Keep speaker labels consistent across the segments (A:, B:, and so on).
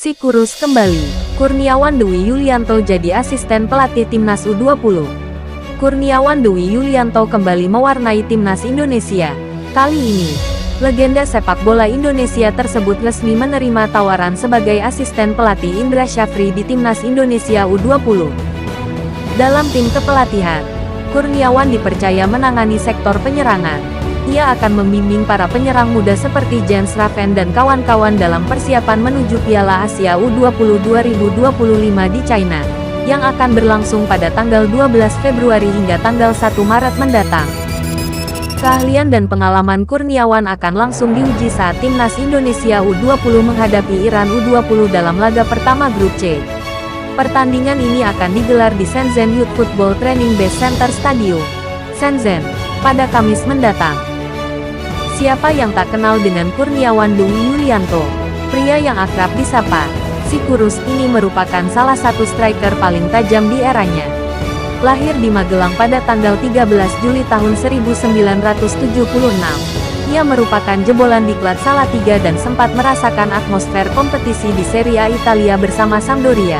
A: Si Kurus kembali. Kurniawan Dwi Yulianto jadi asisten pelatih Timnas U20. Kurniawan Dwi Yulianto kembali mewarnai Timnas Indonesia. Kali ini, legenda sepak bola Indonesia tersebut resmi menerima tawaran sebagai asisten pelatih Indra Syafri di Timnas Indonesia U20. Dalam tim kepelatihan, Kurniawan dipercaya menangani sektor penyerangan. Ia akan membimbing para penyerang muda seperti Jens Raven dan kawan-kawan dalam persiapan menuju Piala Asia U20 2025 di China, yang akan berlangsung pada tanggal 12 Februari hingga tanggal 1 Maret mendatang. Keahlian dan pengalaman Kurniawan akan langsung diuji saat Timnas Indonesia U20 menghadapi Iran U20 dalam laga pertama Grup C. Pertandingan ini akan digelar di Shenzhen Youth Football Training Base Center Stadium, Shenzhen, pada Kamis mendatang. Siapa yang tak kenal dengan Kurniawan Dwi Yulianto? Pria yang akrab disapa Si Kurus ini merupakan salah satu striker paling tajam di eranya. Lahir di Magelang pada tanggal 13 Juli tahun 1976. Ia merupakan jebolan diklat Salatiga dan sempat merasakan atmosfer kompetisi di Serie A Italia bersama Sampdoria.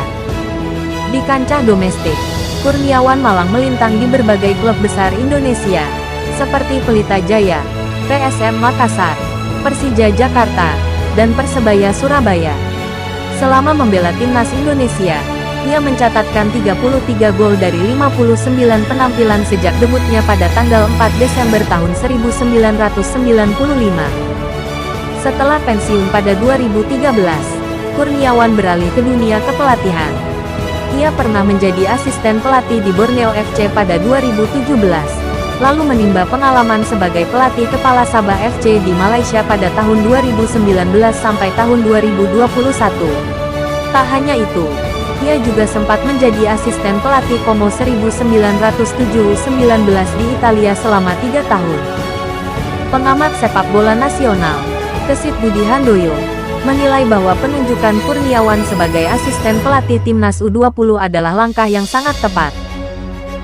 A: Di kancah domestik, Kurniawan malang melintang di berbagai klub besar Indonesia, seperti Pelita Jaya, PSM Makassar, Persija Jakarta, dan Persebaya Surabaya. Selama membela Timnas Indonesia, ia mencatatkan 33 gol dari 59 penampilan sejak debutnya pada tanggal 4 Desember tahun 1995. Setelah pensiun pada 2013, Kurniawan beralih ke dunia kepelatihan. Ia pernah menjadi asisten pelatih di Borneo FC pada 2017. Lalu menimba pengalaman sebagai pelatih kepala Sabah FC di Malaysia pada tahun 2019 sampai tahun 2021. Tak hanya itu, ia juga sempat menjadi asisten pelatih Como 1907-19 di Italia selama 3 tahun. Pengamat sepak bola nasional, Kesit Budi Handoyo, menilai bahwa penunjukan Kurniawan sebagai asisten pelatih Timnas U20 adalah langkah yang sangat tepat.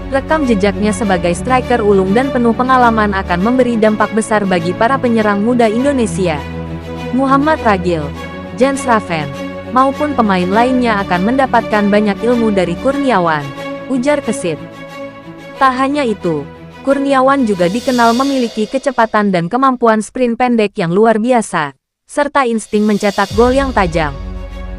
A: Rekam jejaknya sebagai striker ulung dan penuh pengalaman akan memberi dampak besar bagi para penyerang muda Indonesia. Muhammad Ragil, Jens Raven, maupun pemain lainnya akan mendapatkan banyak ilmu dari Kurniawan, ujar Kesit. Tak hanya itu, Kurniawan juga dikenal memiliki kecepatan dan kemampuan sprint pendek yang luar biasa, serta insting mencetak gol yang tajam.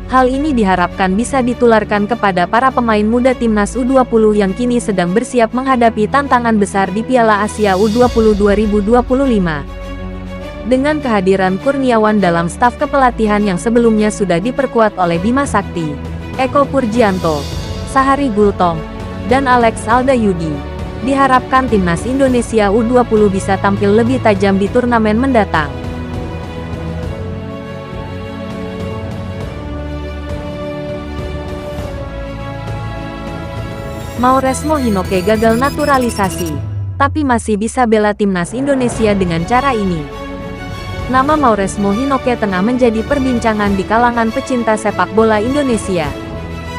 A: Hal ini diharapkan bisa ditularkan kepada para pemain muda Timnas U20 yang kini sedang bersiap menghadapi tantangan besar di Piala Asia U20 2025. Dengan kehadiran Kurniawan dalam staf kepelatihan yang sebelumnya sudah diperkuat oleh Bima Sakti, Eko Purjianto, Sahari Gultom, dan Alex Aldayudi, diharapkan Timnas Indonesia U20 bisa tampil lebih tajam di turnamen mendatang. Mauresmo Hinoke gagal naturalisasi, tapi masih bisa bela Timnas Indonesia dengan cara ini. Nama Mauresmo Hinoke tengah menjadi perbincangan di kalangan pecinta sepak bola Indonesia.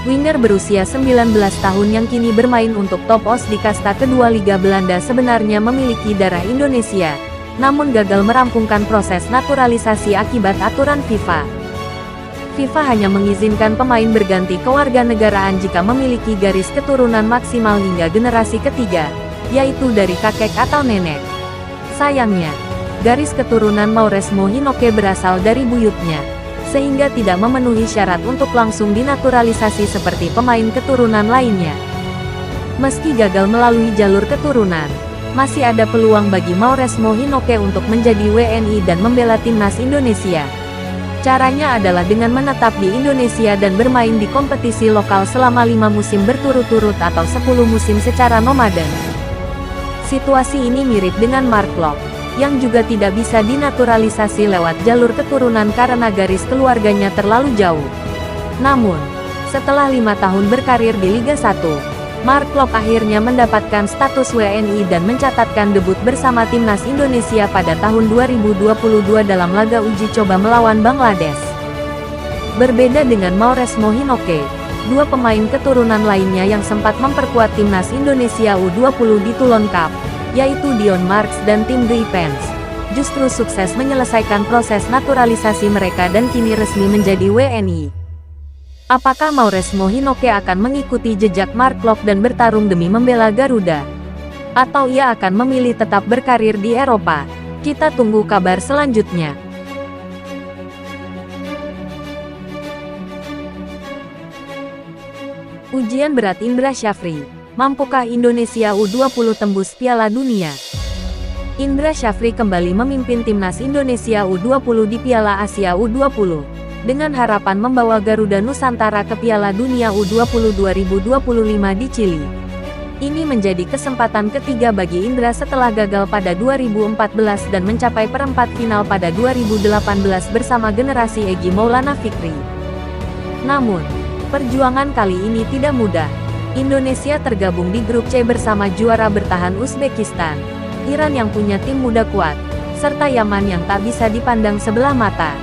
A: Winger berusia 19 tahun yang kini bermain untuk Top Os di kasta kedua Liga Belanda sebenarnya memiliki darah Indonesia, namun gagal merampungkan proses naturalisasi akibat aturan FIFA. FIFA hanya mengizinkan pemain berganti kewarganegaraan jika memiliki garis keturunan maksimal hingga generasi ketiga, yaitu dari kakek atau nenek. Sayangnya, garis keturunan Mauresmo Hinoke berasal dari buyutnya, sehingga tidak memenuhi syarat untuk langsung dinaturalisasi seperti pemain keturunan lainnya. Meski gagal melalui jalur keturunan, masih ada peluang bagi Mauresmo Hinoke untuk menjadi WNI dan membela Timnas Indonesia. Caranya adalah dengan menetap di Indonesia dan bermain di kompetisi lokal selama 5 musim berturut-turut atau 10 musim secara nomaden. Situasi ini mirip dengan Mark Klok, yang juga tidak bisa dinaturalisasi lewat jalur keturunan karena garis keluarganya terlalu jauh. Namun, setelah 5 tahun berkarir di Liga 1, Mark Klok akhirnya mendapatkan status WNI dan mencatatkan debut bersama Timnas Indonesia pada tahun 2022 dalam laga uji coba melawan Bangladesh. Berbeda dengan Mauresmo Hinoke, dua pemain keturunan lainnya yang sempat memperkuat Timnas Indonesia U20 di Toulon Cup, yaitu Dion Marks dan Tim Guipens, justru sukses menyelesaikan proses naturalisasi mereka dan kini resmi menjadi WNI. Apakah Mauresmo Hinoke akan mengikuti jejak Mark Klok dan bertarung demi membela Garuda? Atau ia akan memilih tetap berkarir di Eropa? Kita tunggu kabar selanjutnya. Ujian berat Indra Syafri. Mampukah Indonesia U20 tembus Piala Dunia? Indra Syafri kembali memimpin timnas Indonesia U20 di Piala Asia U20, dengan harapan membawa Garuda Nusantara ke Piala Dunia U20 2025 di Chili. Ini menjadi kesempatan ketiga bagi Indra setelah gagal pada 2014 dan mencapai perempat final pada 2018 bersama generasi Egy Maulana Fikri. Namun, perjuangan kali ini tidak mudah. Indonesia tergabung di grup C bersama juara bertahan Uzbekistan, Iran yang punya tim muda kuat, serta Yaman yang tak bisa dipandang sebelah mata.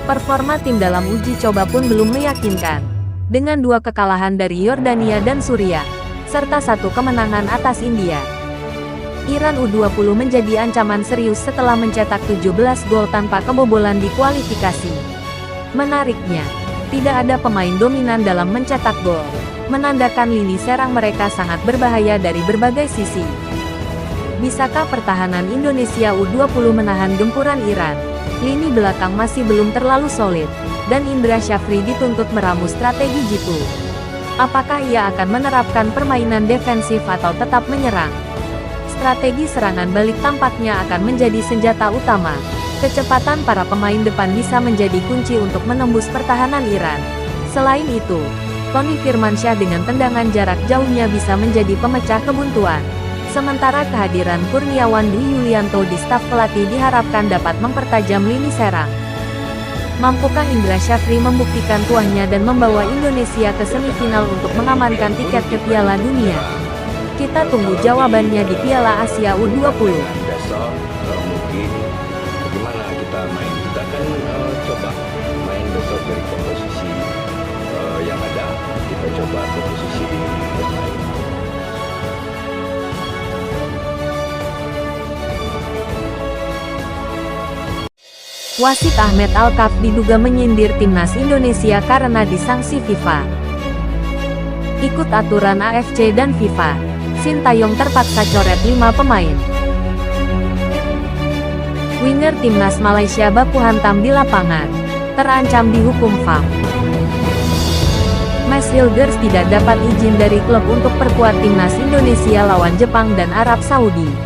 A: Performa tim dalam uji coba pun belum meyakinkan, dengan 2 kekalahan dari Yordania dan Suriah, serta 1 kemenangan atas India. Iran U20 menjadi ancaman serius setelah mencetak 17 gol tanpa kebobolan di kualifikasi. Menariknya, tidak ada pemain dominan dalam mencetak gol, menandakan lini serang mereka sangat berbahaya dari berbagai sisi. Bisakah pertahanan Indonesia U20 menahan gempuran Iran? Lini belakang masih belum terlalu solid, dan Indra Syafri dituntut meramu strategi jitu. Apakah ia akan menerapkan permainan defensif atau tetap menyerang? Strategi serangan balik tampaknya akan menjadi senjata utama. Kecepatan para pemain depan bisa menjadi kunci untuk menembus pertahanan Iran. Selain itu, Tony Firmansyah dengan tendangan jarak jauhnya bisa menjadi pemecah kebuntuan. Sementara kehadiran Kurniawan Dwi Yulianto di staf pelatih diharapkan dapat mempertajam lini serang. Mampukah Indra Syafri membuktikan tuahnya dan membawa Indonesia ke semifinal untuk mengamankan tiket ke Piala Dunia? Kita tunggu jawabannya di Piala Asia U20.
B: Besok mungkin bagaimana kita main? Kita akan coba main besok dari komposisi yang ada. Kita coba komposisi yang lain.
A: Wasit Ahmed Alkaf diduga menyindir timnas Indonesia karena disanksi FIFA. Ikut aturan AFC dan FIFA, Sintayong terpaksa coret 5 pemain. Winger timnas Malaysia baku hantam di lapangan, terancam dihukum VAR. Max Hilgers tidak dapat izin dari klub untuk perkuat timnas Indonesia lawan Jepang dan Arab Saudi.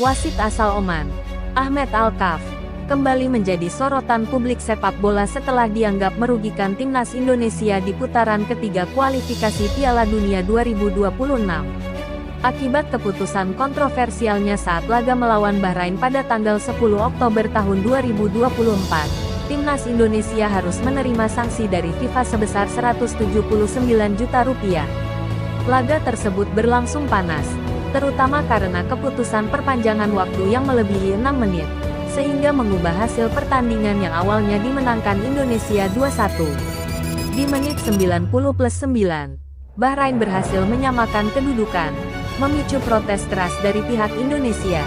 A: Wasit asal Oman, Ahmed Alkaf, kembali menjadi sorotan publik sepak bola setelah dianggap merugikan timnas Indonesia di putaran ketiga kualifikasi Piala Dunia 2026. Akibat keputusan kontroversialnya saat laga melawan Bahrain pada tanggal 10 Oktober tahun 2024, timnas Indonesia harus menerima sanksi dari FIFA sebesar Rp179 juta. Laga tersebut berlangsung panas, terutama karena keputusan perpanjangan waktu yang melebihi 6 menit, sehingga mengubah hasil pertandingan yang awalnya dimenangkan Indonesia 2-1. Di menit 90+9, Bahrain berhasil menyamakan kedudukan, memicu protes keras dari pihak Indonesia.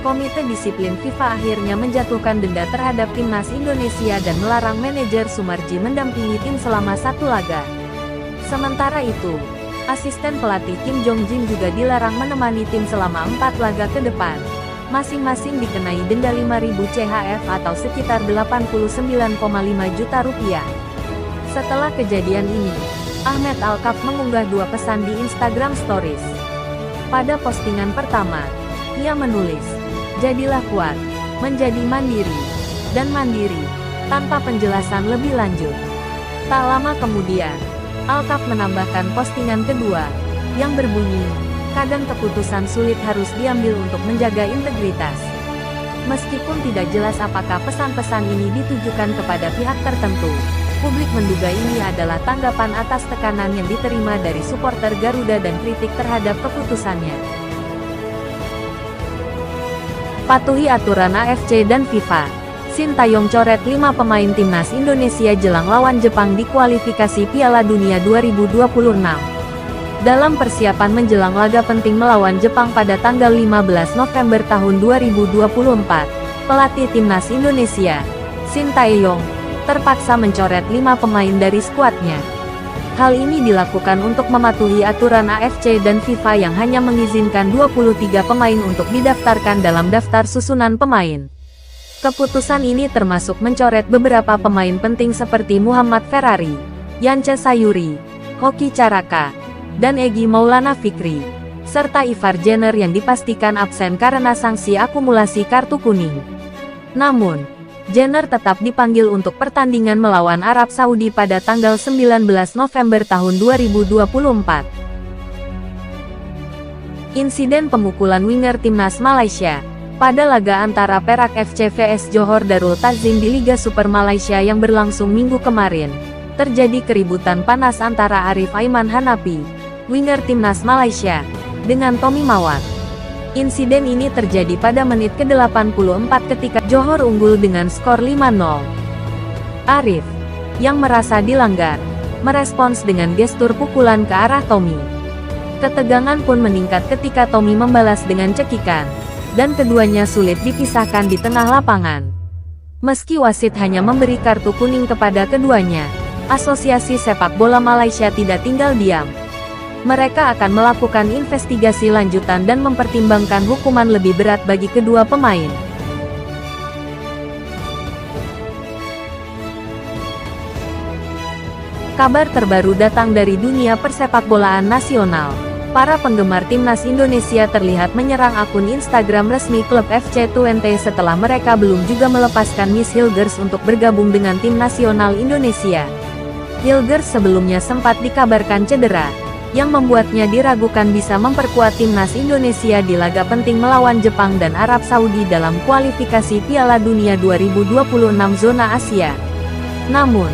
A: Komite Disiplin FIFA akhirnya menjatuhkan denda terhadap timnas Indonesia dan melarang manajer Sumarji mendampingi tim selama 1 laga. Sementara itu, asisten pelatih Kim Jong Jin juga dilarang menemani tim selama 4 laga ke depan. Masing-masing dikenai denda 5.000 CHF atau sekitar Rp89,5 juta. Setelah kejadian ini, Ahmed Alkaf mengunggah 2 pesan di Instagram Stories. Pada postingan pertama, ia menulis, "Jadilah kuat, menjadi mandiri, dan mandiri," tanpa penjelasan lebih lanjut. Tak lama kemudian, Alkaf menambahkan postingan kedua, yang berbunyi, "Kadang keputusan sulit harus diambil untuk menjaga integritas." Meskipun tidak jelas apakah pesan-pesan ini ditujukan kepada pihak tertentu, publik menduga ini adalah tanggapan atas tekanan yang diterima dari supporter Garuda dan kritik terhadap keputusannya. Patuhi aturan AFC dan FIFA. Sintayong coret 5 pemain timnas Indonesia jelang lawan Jepang di kualifikasi Piala Dunia 2026. Dalam persiapan menjelang laga penting melawan Jepang pada tanggal 15 November tahun 2024, pelatih timnas Indonesia, Sintayong, terpaksa mencoret 5 pemain dari skuadnya. Hal ini dilakukan untuk mematuhi aturan AFC dan FIFA yang hanya mengizinkan 23 pemain untuk didaftarkan dalam daftar susunan pemain. Keputusan ini termasuk mencoret beberapa pemain penting seperti Muhammad Ferrari, Yance Sayuri, Hoki Caraka, dan Egy Maulana Fikri, serta Ivar Jenner yang dipastikan absen karena sanksi akumulasi kartu kuning. Namun, Jenner tetap dipanggil untuk pertandingan melawan Arab Saudi pada tanggal 19 November tahun 2024. Insiden pemukulan winger timnas Malaysia pada laga antara Perak FC vs Johor Darul Takzim di Liga Super Malaysia yang berlangsung minggu kemarin, terjadi keributan panas antara Arif Aiman Hanapi, winger timnas Malaysia, dengan Tommy Mawat. Insiden ini terjadi pada menit ke-84 ketika Johor unggul dengan skor 5-0. Arif, yang merasa dilanggar, merespons dengan gestur pukulan ke arah Tommy. Ketegangan pun meningkat ketika Tommy membalas dengan cekikan, dan keduanya sulit dipisahkan di tengah lapangan. Meski wasit hanya memberi kartu kuning kepada keduanya, Asosiasi Sepak Bola Malaysia tidak tinggal diam. Mereka akan melakukan investigasi lanjutan dan mempertimbangkan hukuman lebih berat bagi kedua pemain. Kabar terbaru datang dari dunia persepakbolaan nasional. Para penggemar timnas Indonesia terlihat menyerang akun Instagram resmi klub FC Twente setelah mereka belum juga melepaskan Miss Hilgers untuk bergabung dengan tim nasional Indonesia. Hilgers sebelumnya sempat dikabarkan cedera, yang membuatnya diragukan bisa memperkuat timnas Indonesia di laga penting melawan Jepang dan Arab Saudi dalam kualifikasi Piala Dunia 2026 zona Asia. Namun,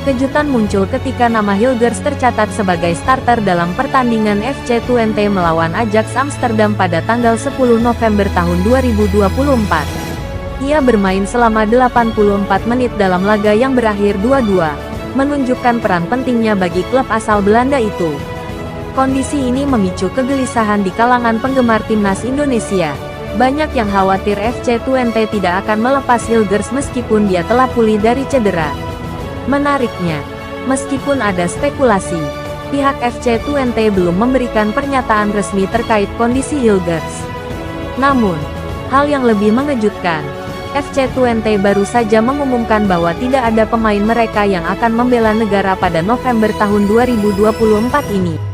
A: kejutan muncul ketika nama Hilgers tercatat sebagai starter dalam pertandingan FC Twente melawan Ajax Amsterdam pada tanggal 10 November tahun 2024. Ia bermain selama 84 menit dalam laga yang berakhir 2-2, menunjukkan peran pentingnya bagi klub asal Belanda itu. Kondisi ini memicu kegelisahan di kalangan penggemar timnas Indonesia. Banyak yang khawatir FC Twente tidak akan melepas Hilgers meskipun dia telah pulih dari cedera. Menariknya, meskipun ada spekulasi, pihak FC Twente belum memberikan pernyataan resmi terkait kondisi Hilgers. Namun, hal yang lebih mengejutkan, FC Twente baru saja mengumumkan bahwa tidak ada pemain mereka yang akan membela negara pada November tahun 2024 ini.